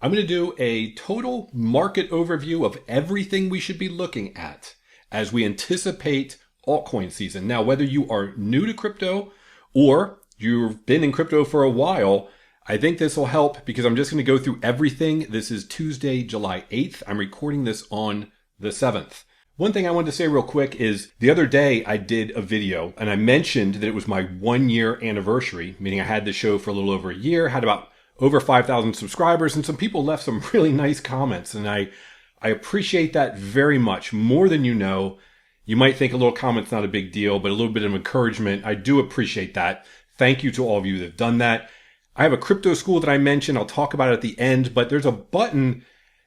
I'm going to do a total market overview of everything we should be looking at as we anticipate altcoin season. Now, whether you are new to crypto or you've been in crypto for a while, I think this will help because I'm just going to go through everything. This is Tuesday, July 8th. I'm recording this on the 7th. One thing I wanted to say real quick is the other day I did a video and I mentioned that it was my 1 year anniversary, meaning I had the show for a little over a year, had about over 5,000 subscribers, and some people left some really nice comments. And I appreciate that very much, more than you know. You might think a little comment's not a big deal, but a little bit of encouragement, I do appreciate that. Thank you to all of you that have done that. I have a crypto school that I mentioned. I'll talk about it at the end, but there's a button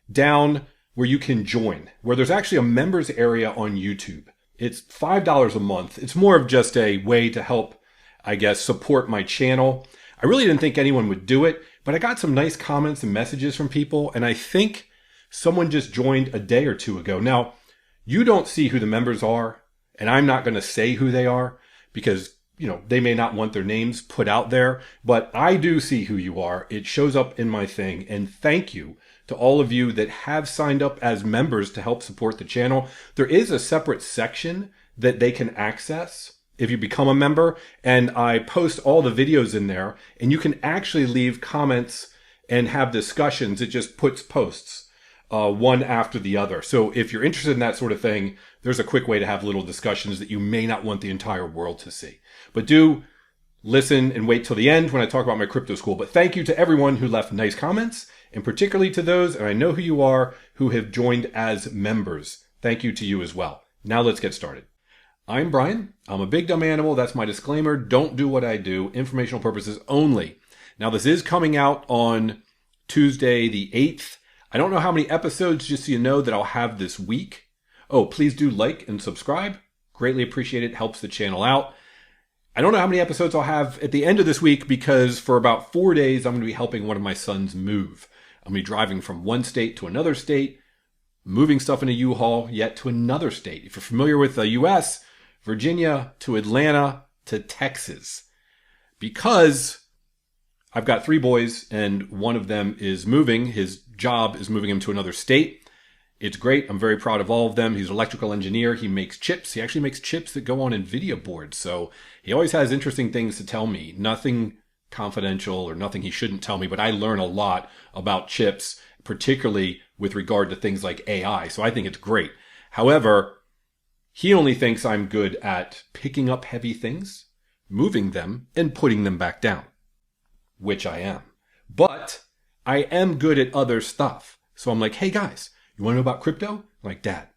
down where you can join, where there's actually a members area on YouTube. It's $5 a month. It's more of just a way to help, I guess, support my channel. I really didn't think anyone would do it, but I got some nice comments and messages from people, and I think someone just joined a day or two ago. Now, you don't see who the members are, and I'm not going to say who they are because, they may not want their names put out there, but I do see who you are. It shows up in my thing, and thank you to all of you that have signed up as members to help support the channel. There is a separate section that they can access if you become a member, and I post all the videos in there, and you can actually leave comments and have discussions. It just puts posts one after the other. So if you're interested in that sort of thing, there's a quick way to have little discussions that you may not want the entire world to see. But do listen and wait till the end when I talk about my crypto school. But thank you to everyone who left nice comments, and particularly to those, and I know who you are, who have joined as members. Thank you to you as well. Now let's get started. I'm Brian. I'm a big dumb animal. That's my disclaimer. Don't do what I do. Informational purposes only. Now this is coming out on Tuesday the 8th. I don't know how many episodes, just so you know, that I'll have this week. Oh, please do like and subscribe. Greatly appreciate it. Helps the channel out. I don't know how many episodes I'll have at the end of this week because for about 4 days, I'm going to be helping one of my sons move. I'm going to be driving from one state to another state, moving stuff in a U-Haul, yet to another state. If you're familiar with the U.S., Virginia to Atlanta to Texas. Because I've got 3 boys and one of them is moving. His job is moving him to another state. It's great. I'm very proud of all of them. He's an electrical engineer. He makes chips. He actually makes chips that go on NVIDIA boards. So he always has interesting things to tell me. Nothing confidential or nothing he shouldn't tell me, but I learn a lot about chips, particularly with regard to things like AI. So I think it's great. However, he only thinks I'm good at picking up heavy things, moving them, and putting them back down, which I am. But I am good at other stuff. So I'm like, hey guys, you want to know about crypto? I'm like, Dad,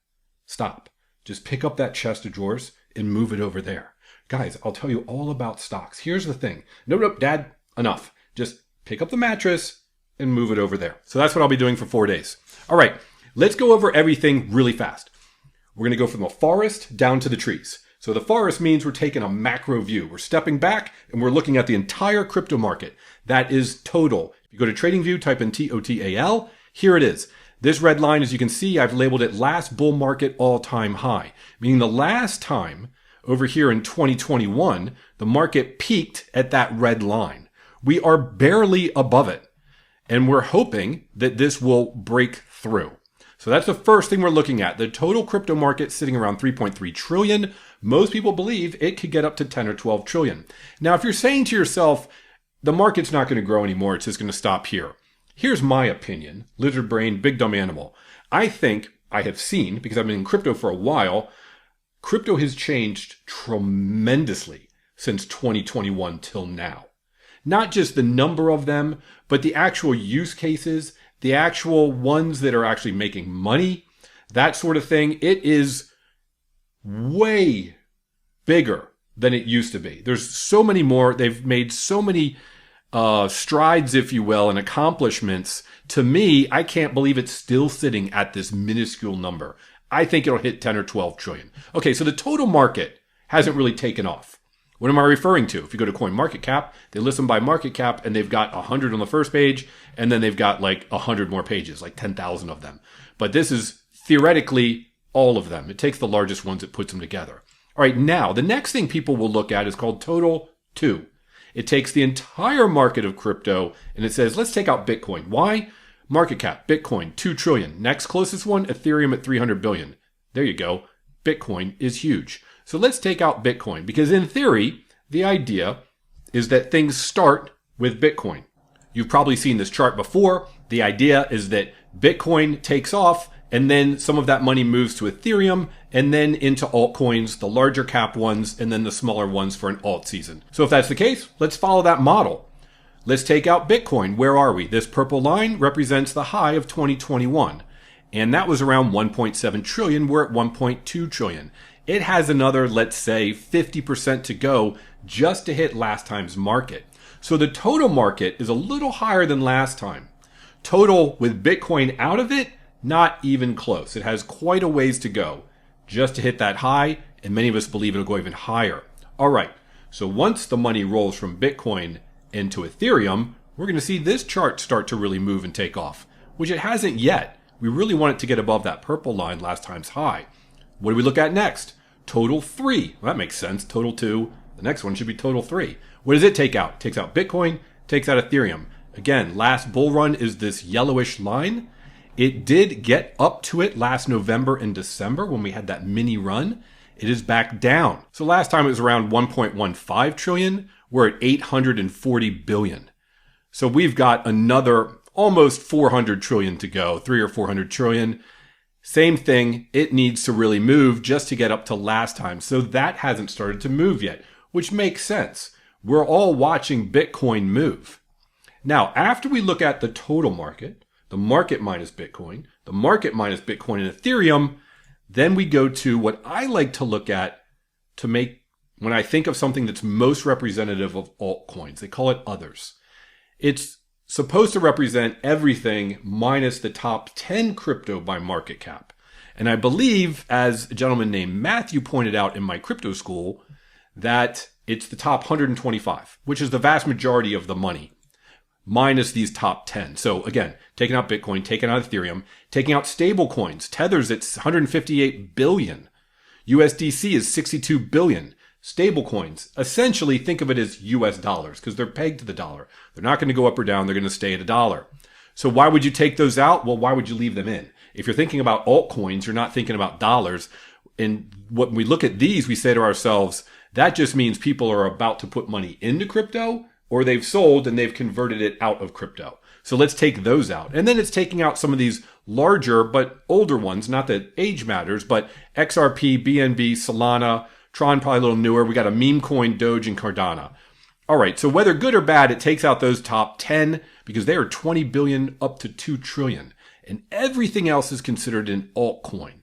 stop. Just pick up that chest of drawers and move it over there. Guys, I'll tell you all about stocks. Here's the thing. Nope, Dad, enough. Just pick up the mattress and move it over there. So that's what I'll be doing for 4 days. All right, let's go over everything really fast. We're going to go from the forest down to the trees. So the forest means we're taking a macro view. We're stepping back and we're looking at the entire crypto market. That is total. If you go to TradingView, type in TOTAL. Here it is. This red line, as you can see, I've labeled it last bull market all-time high, meaning the last time over here in 2021, the market peaked at that red line. We are barely above it, and we're hoping that this will break through. So that's the first thing we're looking at. The total crypto market sitting around 3.3 trillion. Most people believe it could get up to 10 or 12 trillion. Now, if you're saying to yourself, the market's not going to grow anymore, it's just going to stop here. Here's my opinion, lizard brain, big dumb animal. I think I have seen, because I've been in crypto for a while, crypto has changed tremendously since 2021 till now. Not just the number of them, but the actual use cases, the actual ones that are actually making money, that sort of thing. It is way bigger than it used to be. There's so many more. They've made so many strides, if you will, and accomplishments. To me, I can't believe it's still sitting at this minuscule number. I think it'll hit 10 or 12 trillion. Okay, so the total market hasn't really taken off. What am I referring to? If you go to CoinMarketCap, they list them by market cap, and they've got 100 on the first page, and then they've got like 100 more pages, like 10,000 of them. But this is theoretically all of them. It takes the largest ones, it puts them together. All right, now, the next thing people will look at is called Total 2. It takes the entire market of crypto and it says, let's take out Bitcoin. Why? Market cap, Bitcoin, 2 trillion. Next closest one, Ethereum at 300 billion. There you go. Bitcoin is huge. So let's take out Bitcoin because in theory, the idea is that things start with Bitcoin. You've probably seen this chart before. The idea is that Bitcoin takes off and then some of that money moves to Ethereum and then into altcoins, the larger cap ones, and then the smaller ones for an alt season. So if that's the case, let's follow that model. Let's take out Bitcoin. Where are we? This purple line represents the high of 2021. And that was around 1.7 trillion. We're at 1.2 trillion. It has another, let's say, 50% to go just to hit last time's market. So the total market is a little higher than last time. Total with Bitcoin out of it, not even close. It has quite a ways to go just to hit that high, and many of us believe it'll go even higher. All right, so once the money rolls from Bitcoin into Ethereum, we're going to see this chart start to really move and take off, which it hasn't yet. We really want it to get above that purple line last time's high. What do we look at next? Total 3. Well, that makes sense. Total 2. The next one should be total 3. What does it take out? It takes out Bitcoin, takes out Ethereum. Again, last bull run is this yellowish line. It did get up to it last November and December when we had that mini run. It is back down. So last time it was around 1.15 trillion. We're at 840 billion. So we've got another almost 400 trillion to go, 300 or 400 trillion. Same thing. It needs to really move just to get up to last time. So that hasn't started to move yet, which makes sense. We're all watching Bitcoin move. Now, after we look at the total market, the market minus Bitcoin, the market minus Bitcoin and Ethereum, then we go to what I like to look at to make, when I think of something that's most representative of altcoins, they call it others. It's supposed to represent everything minus the top 10 crypto by market cap. And I believe, as a gentleman named Matthew pointed out in my crypto school, that it's the top 125, which is the vast majority of the money, minus these top 10. So again, taking out Bitcoin, taking out Ethereum, taking out stable coins. Tether's at 158 billion. USDC is 62 billion. Stable coins, essentially think of it as US dollars because they're pegged to the dollar. They're not going to go up or down. They're going to stay at a dollar. So why would you take those out? Well, why would you leave them in? If you're thinking about altcoins, you're not thinking about dollars. And when we look at these, we say to ourselves, that just means people are about to put money into crypto or they've sold and they've converted it out of crypto. So let's take those out. And then it's taking out some of these larger but older ones, not that age matters, but XRP, BNB, Solana, Tron probably a little newer. We got a meme coin, Doge, and Cardano. All right, so whether good or bad, it takes out those top 10 because they are 20 billion up to 2 trillion. And everything else is considered an altcoin.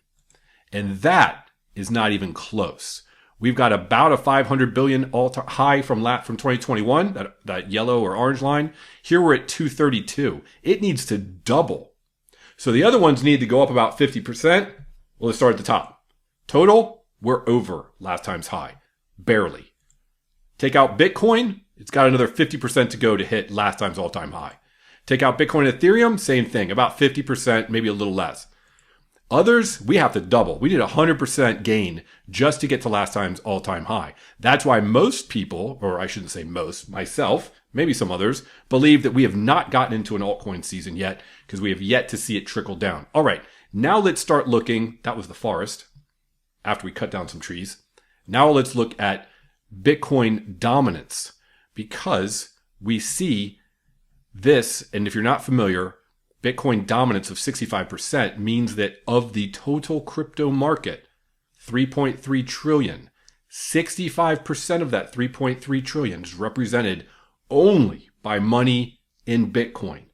And that is not even close. We've got about a 500 billion high from 2021, that yellow or orange line. Here we're at 232. It needs to double. So the other ones need to go up about 50%. Well, let's start at the top. Total, we're over last time's high. Barely. Take out Bitcoin, it's got another 50% to go to hit last time's all-time high. Take out Bitcoin and Ethereum, same thing, about 50%, maybe a little less. Others, we have to double. We need 100% gain just to get to last time's all-time high. That's why most people, or I shouldn't say most, myself, maybe some others, believe that we have not gotten into an altcoin season yet because we have yet to see it trickle down. All right, now let's start looking. That was the forest after we cut down some trees. Now let's look at Bitcoin dominance because we see this, and if you're not familiar, Bitcoin dominance of 65% means that of the total crypto market, 3.3 trillion, 65% of that 3.3 trillion is represented only by money in Bitcoin.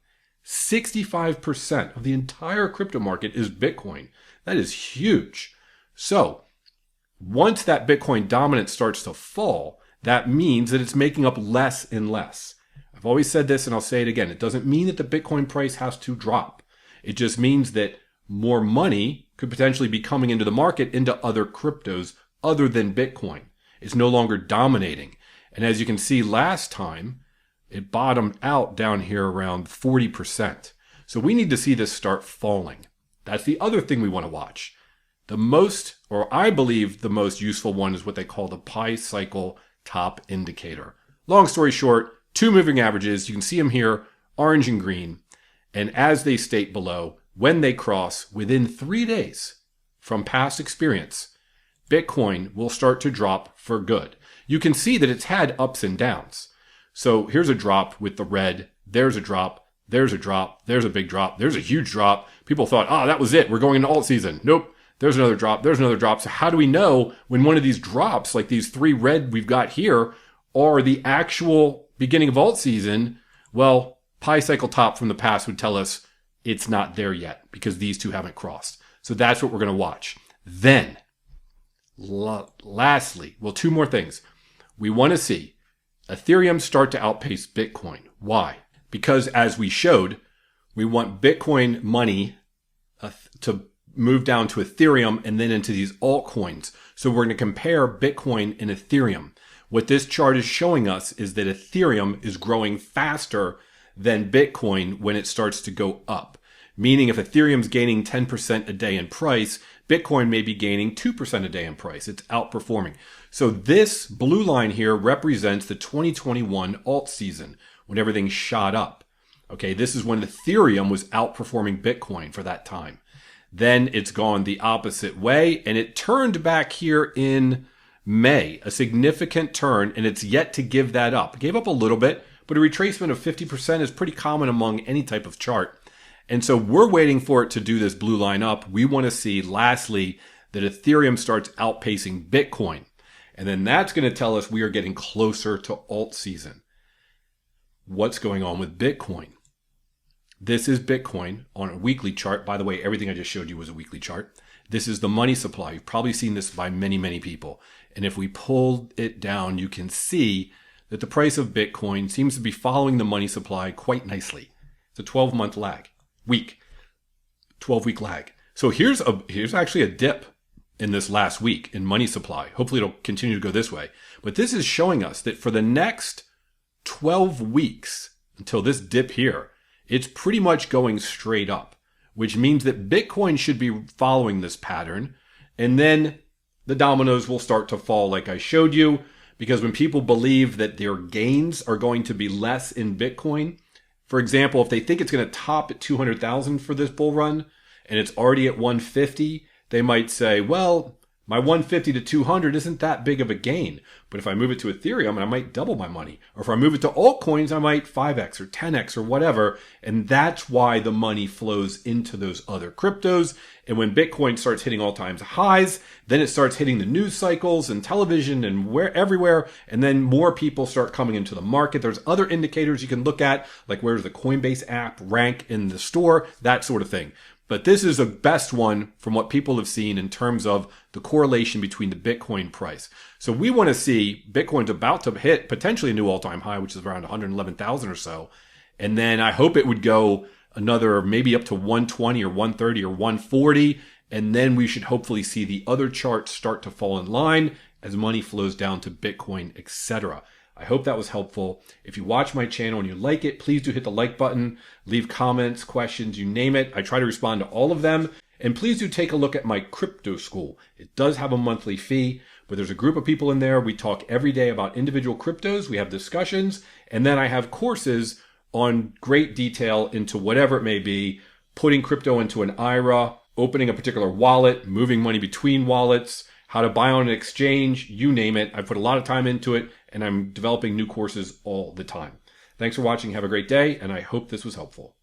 65% of the entire crypto market is Bitcoin. That is huge. So once that Bitcoin dominance starts to fall, that means that it's making up less and less. I've always said this and I'll say it again. It doesn't mean that the Bitcoin price has to drop. It just means that more money could potentially be coming into the market into other cryptos other than Bitcoin. It's no longer dominating. And as you can see last time, it bottomed out down here around 40%. So we need to see this start falling. That's the other thing we want to watch. The most, or I believe the most useful one is what they call the Pi cycle top indicator. Long story short, 2 moving averages. You can see them here, orange and green. And as they state below, when they cross within 3 days from past experience, Bitcoin will start to drop for good. You can see that it's had ups and downs. So here's a drop with the red. There's a drop. There's a drop. There's a big drop. There's a huge drop. People thought, oh, that was it. We're going into alt season. Nope. There's another drop. There's another drop. So how do we know when one of these drops, like these 3 red we've got here, are the actual beginning of alt season? Well, Pi cycle top from the past would tell us it's not there yet because these two haven't crossed. So that's what we're going to watch. Then, lastly, well, 2 more things. We want to see Ethereum start to outpace Bitcoin. Why? Because as we showed, we want Bitcoin money to move down to Ethereum and then into these altcoins. So we're going to compare Bitcoin and Ethereum. What this chart is showing us is that Ethereum is growing faster than Bitcoin when it starts to go up. Meaning if Ethereum's gaining 10% a day in price, Bitcoin may be gaining 2% a day in price. It's outperforming. So this blue line here represents the 2021 alt season when everything shot up. Okay, this is when Ethereum was outperforming Bitcoin for that time. Then it's gone the opposite way, and it turned back here in May, a significant turn, and it's yet to give that up. It gave up a little bit, but a retracement of 50% is pretty common among any type of chart. And so we're waiting for it to do this blue line up. We want to see, lastly, that Ethereum starts outpacing Bitcoin. And then that's going to tell us we are getting closer to alt season. What's going on with Bitcoin? This is Bitcoin on a weekly chart. By the way, everything I just showed you was a weekly chart. This is the money supply. You've probably seen this by many, many people. And if we pull it down, you can see that the price of Bitcoin seems to be following the money supply quite nicely. It's a 12-month lag. 12-week lag. So here's actually a dip in this last week in money supply. Hopefully it'll continue to go this way. But this is showing us that for the next 12 weeks until this dip here, it's pretty much going straight up, which means that Bitcoin should be following this pattern. And then the dominoes will start to fall like I showed you, because when people believe that their gains are going to be less in Bitcoin, for example, if they think it's going to top at 200,000 for this bull run and it's already at 150, they might say, well, my 150 to 200 isn't that big of a gain. But if I move it to Ethereum, I might double my money. Or if I move it to altcoins, I might 5x or 10x or whatever. And that's why the money flows into those other cryptos. And when Bitcoin starts hitting all-time highs, then it starts hitting the news cycles and television and everywhere. And then more people start coming into the market. There's other indicators you can look at, like where's the Coinbase app rank in the store, that sort of thing. But this is the best one from what people have seen in terms of the correlation between the Bitcoin price. So we want to see Bitcoin's about to hit potentially a new all-time high, which is around 111,000 or so. And then I hope it would go another maybe up to 120 or 130 or 140. And then we should hopefully see the other charts start to fall in line as money flows down to Bitcoin, etc. I hope that was helpful. If you watch my channel and you like it, please do hit the like button, leave comments, questions, you name it. I try to respond to all of them. And please do take a look at my crypto school. It does have a monthly fee, but there's a group of people in there. We talk every day about individual cryptos. We have discussions. And then I have courses on great detail into whatever it may be, putting crypto into an IRA, opening a particular wallet, moving money between wallets, how to buy on an exchange, you name it. I put a lot of time into it, and I'm developing new courses all the time. Thanks for watching. Have a great day, and I hope this was helpful.